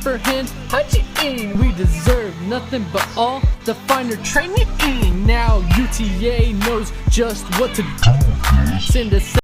for hand hygiene. We deserve nothing but all the finer training. Now UTA knows just what to do. Send us